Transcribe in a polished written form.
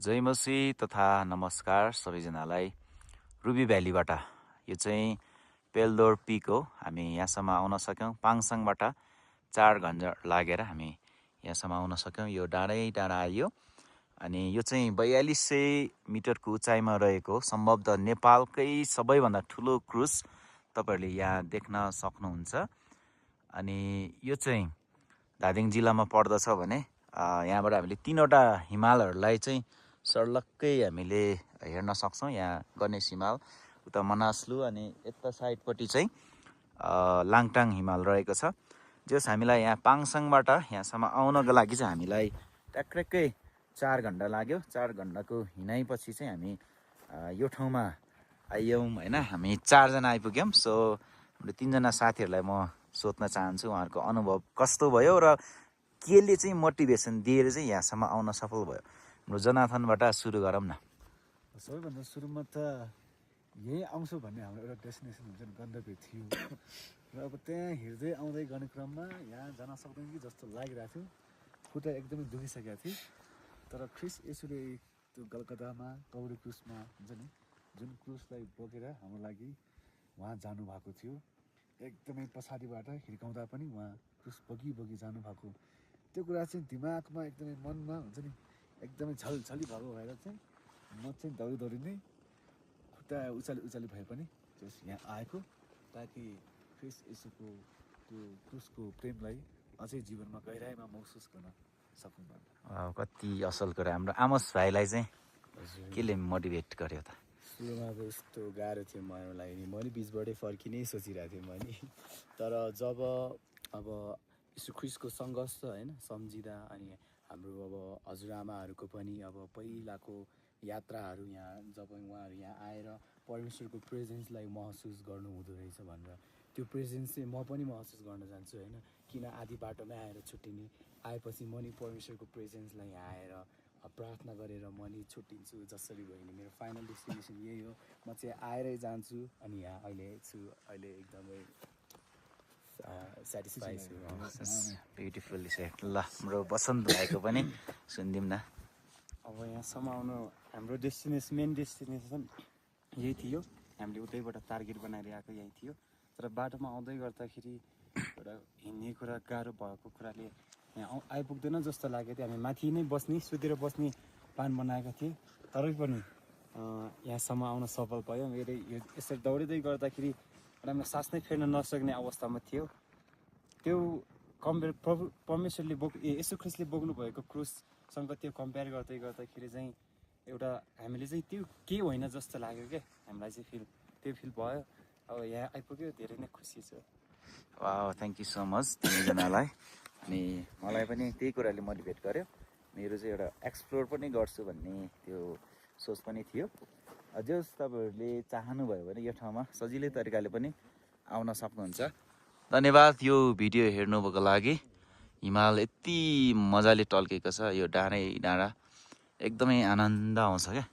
जय मसी तथा नमस्कार सबैजनालाई। रुबी भ्यालीबाट यो चाहिँ पेल्दोर पिक हो। हामी यहाँसम्म आउन सक्यौँ। पाङसाङबाट 4 घन्टा लागेर हामी यहाँसम्म आउन सक्यौँ। यो डाँडै डाँडा आइयो अनि यो चाहिँ 4200 मिटरको उचाइमा रहेको सम्भवतः नेपालकै सबैभन्दा ठुलो क्रुज तपाईहरूले यहाँ देख्न सक्नुहुन्छ। अनि यो चाहिँ धादिङ जिल्लामा पर्दछ भने यहाँबाट हामीले 3वटा हिमालहरूलाई चाहिँ सर्लक्कै हामीले हेर्न सक्छौँ। यहाँ गणेश हिमाल, उता मनासलु अनि यता साइडपट्टि चाहिँ लाङटाङ हिमाल रहेको छ। जस हामीलाई यहाँ पाङसाङबाट यहाँसम्म आउनको लागि चाहिँ हामीलाई ट्याक्कै 4 घन्टा लाग्यो। 4 घन्टाको हिँडाइपछि चाहिँ हामी यो ठाउँमा आइयौँ होइन। हामी 4 जना आइपुग्यौँ। सो हाम्रो 3 जना साथीहरूलाई म सोध्न चाहन्छु उहाँहरूको अनुभव कस्तो भयो र केले चाहिँ मोटिभेसन दिएर चाहिँ यहाँसम्म आउन सफल भयो। हाम्रो जनाथनबाट सुरु गरौँ न। सबैभन्दा सुरुमा त यहीँ आउँछु भन्ने हाम्रो एउटा डेस्टिनेसन हुन्छ नि, गन्तव्य थियो र अब त्यहाँ हिँड्दै आउँदै गर्ने क्रममा यहाँ जान सक्दैन कि जस्तो लागिरहेको थियो। खुट्टा एकदमै दुखिसकेको थियो। तर ख्रिस यसुले त्यो कलकत्तामा कौडी क्रुजमा हुन्छ नि, जुन क्रुजलाई बोकेर हाम्रो लागि उहाँ जानुभएको थियो। एकदमै पछाडिबाट हिर्काउँदा पनि उहाँ क्रुज बोकी जानुभएको त्यो कुरा चाहिँ दिमागमा एकदमै मनमा हुन्छ नि, एकदमै झलझली भएको भएर चाहिँ म चाहिँ दौडी नै खुट्टा उचाली भए पनि यहाँ आएको, ताकि क्रिस यसुको त्यो क्रुसको प्रेमलाई अझै जीवनमा गहिराइमा महसुस गर्न सकौँ भनेर। कति असल कुरा। हाम्रो आमोस भाइलाई चाहिँ केले मोटिभेट गर्यो त? सुरुमा अब यस्तो गाह्रो थियो मलाई नि, म नि बिचबाटै फर्किनै सोचिरहेको थिएँ मैले। तर जब अब यीशु ख्रिस्टको सङ्घर्ष होइन सम्झिँदा अनि हाम्रो अब हजुरआमाहरूको पनि अब पहिलाको यात्राहरू यहाँ जब उहाँहरू यहाँ आएर परमेश्वरको प्रेजेन्सलाई महसुस गर्नु हुँदो रहेछ भनेर, त्यो प्रेजेन्स चाहिँ म पनि महसुस गर्न जान्छु होइन। किन आधी बाटोमै आएर छुट्टिने, आएपछि म नि परमेश्वरको प्रेजेन्सलाई यहाँ आएर प्रार्थना गरेर म नि छुट्टिन्छु जसरी भयो नि। मेरो फाइनल डेस्टिनेसन यही हो, म चाहिँ आएरै जान्छु अनि यहाँ अहिले छु। अहिले एकदमै सेटिस्फाई छु। Beautifully set. ल हाम्रो बसन्त भाइको पनि सुनिदिउँ न। अब यहाँसम्म आउनु हाम्रो मेन डेस्टिनेसन यही थियो। हामीले उतैबाट टार्गेट बनाएर आएको यही थियो। तर बाटोमा आउँदै गर्दाखेरि एउटा हिँड्ने कुरा गाह्रो भएको कुराले यहाँ आइपुग्दैन जस्तो लागेको थियो। हामी माथि नै सुतेर बस्ने प्लान बनाएका थियौँ, तरै पनि यहाँसम्म आउन सफल भयो। मेरो यसरी दौडिँदै गर्दाखेरि राम्रो सास नै फेर्न नसक्ने अवस्थामा थियो। त्यो परमेश्वरले यसु ख्रिस्टले बोक्नु भएको क्रुससँग त्यो कम्पेयर गर्दाखेरि चाहिँ एउटा हामीले चाहिँ त्यो के होइन जस्तो लाग्यो क्या हामीलाई चाहिँ त्यो फिल भयो। अब यहाँ आइपुग्यो, धेरै नै खुसी छु। वाह, थ्याङ्क यू सो मच तिमीजनालाई। अनि मलाई पनि त्यही कुराले मोटिभेट गर्यो। मेरो चाहिँ एउटा एक्सप्लोर पनि गर्छु भन्ने त्यो सोच पनि थियो। अझै तपाईँहरूले चाहनुभयो भने यो ठाउँमा सजिलै तरिकाले पनि आउन सक्नुहुन्छ। धन्यवाद यो भिडियो हेर्नुभएको लागि। हिमाल यति मजाले टल्केको छ, यो डाँडै डाँडा एकदमै आनन्द आउँछ क्या।